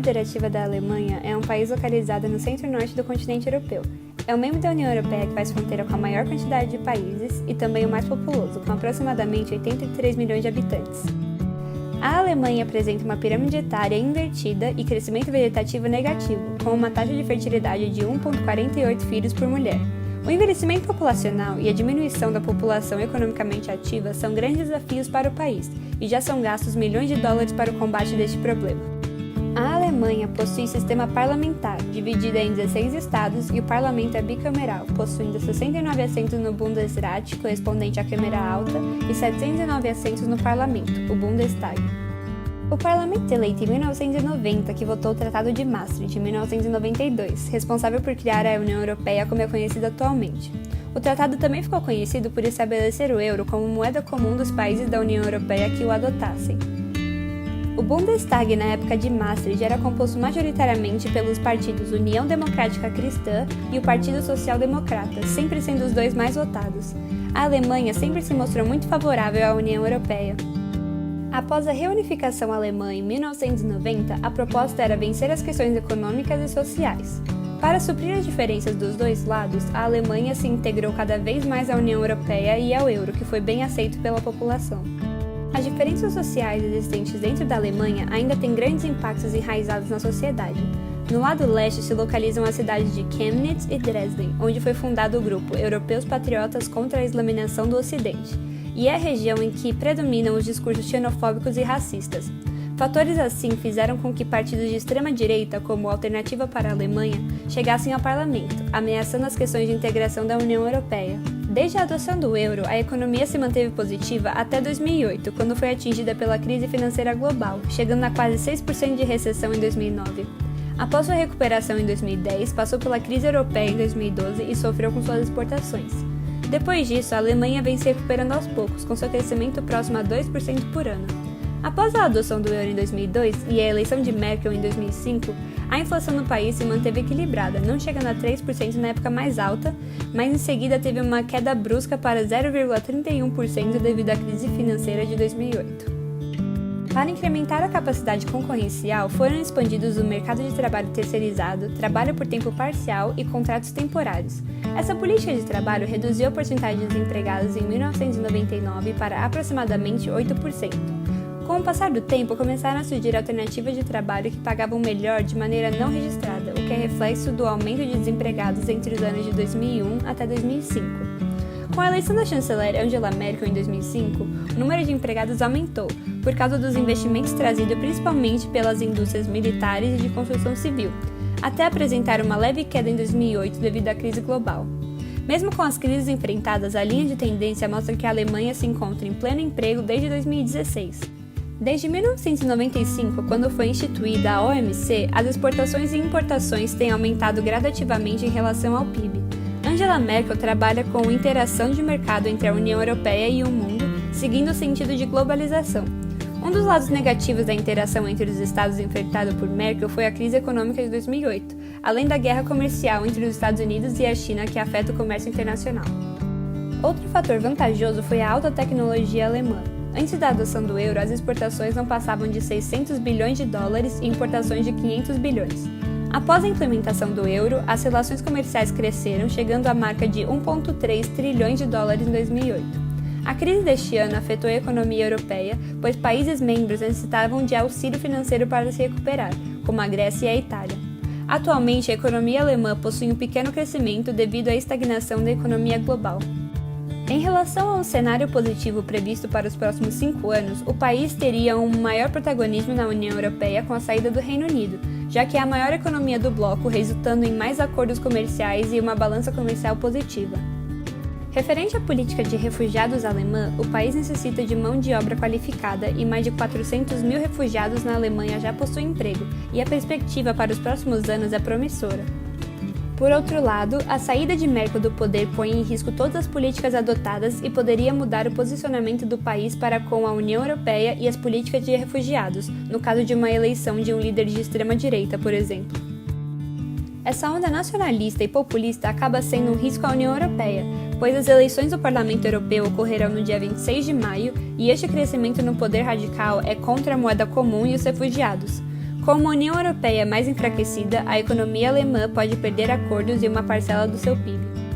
Federativa da Alemanha é um país localizado no centro-norte do continente europeu. É um membro da União Europeia que faz fronteira com a maior quantidade de países e também o mais populoso, com aproximadamente 83 milhões de habitantes. A Alemanha apresenta uma pirâmide etária invertida e crescimento vegetativo negativo, com uma taxa de fertilidade de 1,48 filhos por mulher. O envelhecimento populacional e a diminuição da população economicamente ativa são grandes desafios para o país, e já são gastos milhões de dólares para o combate deste problema. A Alemanha possui sistema parlamentar, dividido em 16 estados, e o parlamento é bicameral, possuindo 69 assentos no Bundesrat, correspondente à Câmara Alta, e 709 assentos no parlamento, o Bundestag. O parlamento eleito em 1990, que votou o Tratado de Maastricht em 1992, responsável por criar a União Europeia como é conhecida atualmente. O tratado também ficou conhecido por estabelecer o euro como moeda comum dos países da União Europeia que o adotassem. O Bundestag, na época de Maastricht, era composto majoritariamente pelos partidos União Democrática Cristã e o Partido Social Democrata, sempre sendo os dois mais votados. A Alemanha sempre se mostrou muito favorável à União Europeia. Após a reunificação alemã em 1990, a proposta era vencer as questões econômicas e sociais. Para suprir as diferenças dos dois lados, a Alemanha se integrou cada vez mais à União Europeia e ao euro, que foi bem aceito pela população. As diferenças sociais existentes dentro da Alemanha ainda têm grandes impactos enraizados na sociedade. No lado leste se localizam as cidades de Chemnitz e Dresden, onde foi fundado o grupo Europeus Patriotas contra a Islamização do Ocidente, e é a região em que predominam os discursos xenofóbicos e racistas. Fatores assim fizeram com que partidos de extrema-direita, como Alternativa para a Alemanha, chegassem ao parlamento, ameaçando as questões de integração da União Europeia. Desde a adoção do euro, a economia se manteve positiva até 2008, quando foi atingida pela crise financeira global, chegando a quase 6% de recessão em 2009. Após sua recuperação em 2010, passou pela crise europeia em 2012 e sofreu com suas exportações. Depois disso, a Alemanha vem se recuperando aos poucos, com seu crescimento próximo a 2% por ano. Após a adoção do euro em 2002 e a eleição de Merkel em 2005, a inflação no país se manteve equilibrada, não chegando a 3% na época mais alta, mas em seguida teve uma queda brusca para 0,31% devido à crise financeira de 2008. Para incrementar a capacidade concorrencial, foram expandidos o mercado de trabalho terceirizado, trabalho por tempo parcial e contratos temporários. Essa política de trabalho reduziu a porcentagem de desempregados em 1999 para aproximadamente 8%. Com o passar do tempo, começaram a surgir alternativas de trabalho que pagavam melhor de maneira não registrada, o que é reflexo do aumento de desempregados entre os anos de 2001 até 2005. Com a eleição da chanceler Angela Merkel em 2005, o número de empregados aumentou, por causa dos investimentos trazidos principalmente pelas indústrias militares e de construção civil, até apresentar uma leve queda em 2008 devido à crise global. Mesmo com as crises enfrentadas, a linha de tendência mostra que a Alemanha se encontra em pleno emprego desde 2016. Desde 1995, quando foi instituída a OMC, as exportações e importações têm aumentado gradativamente em relação ao PIB. Angela Merkel trabalha com interação de mercado entre a União Europeia e o mundo, seguindo o sentido de globalização. Um dos lados negativos da interação entre os Estados enfrentado por Merkel foi a crise econômica de 2008, além da guerra comercial entre os Estados Unidos e a China que afeta o comércio internacional. Outro fator vantajoso foi a alta tecnologia alemã. Antes da adoção do euro, as exportações não passavam de 600 bilhões de dólares e importações de 500 bilhões. Após a implementação do euro, as relações comerciais cresceram, chegando à marca de 1,3 trilhões de dólares em 2008. A crise deste ano afetou a economia europeia, pois países membros necessitavam de auxílio financeiro para se recuperar, como a Grécia e a Itália. Atualmente, a economia alemã possui um pequeno crescimento devido à estagnação da economia global. Em relação ao cenário positivo previsto para os próximos 5 anos, o país teria um maior protagonismo na União Europeia com a saída do Reino Unido, já que é a maior economia do bloco, resultando em mais acordos comerciais e uma balança comercial positiva. Referente à política de refugiados alemã, o país necessita de mão de obra qualificada e mais de 400 mil refugiados na Alemanha já possuem emprego, e a perspectiva para os próximos anos é promissora. Por outro lado, a saída de Merkel do poder põe em risco todas as políticas adotadas e poderia mudar o posicionamento do país para com a União Europeia e as políticas de refugiados, no caso de uma eleição de um líder de extrema-direita, por exemplo. Essa onda nacionalista e populista acaba sendo um risco à União Europeia, pois as eleições do Parlamento Europeu ocorrerão no dia 26 de maio e este crescimento no poder radical é contra a moeda comum e os refugiados. Com uma União Europeia mais enfraquecida, a economia alemã pode perder acordos e uma parcela do seu PIB.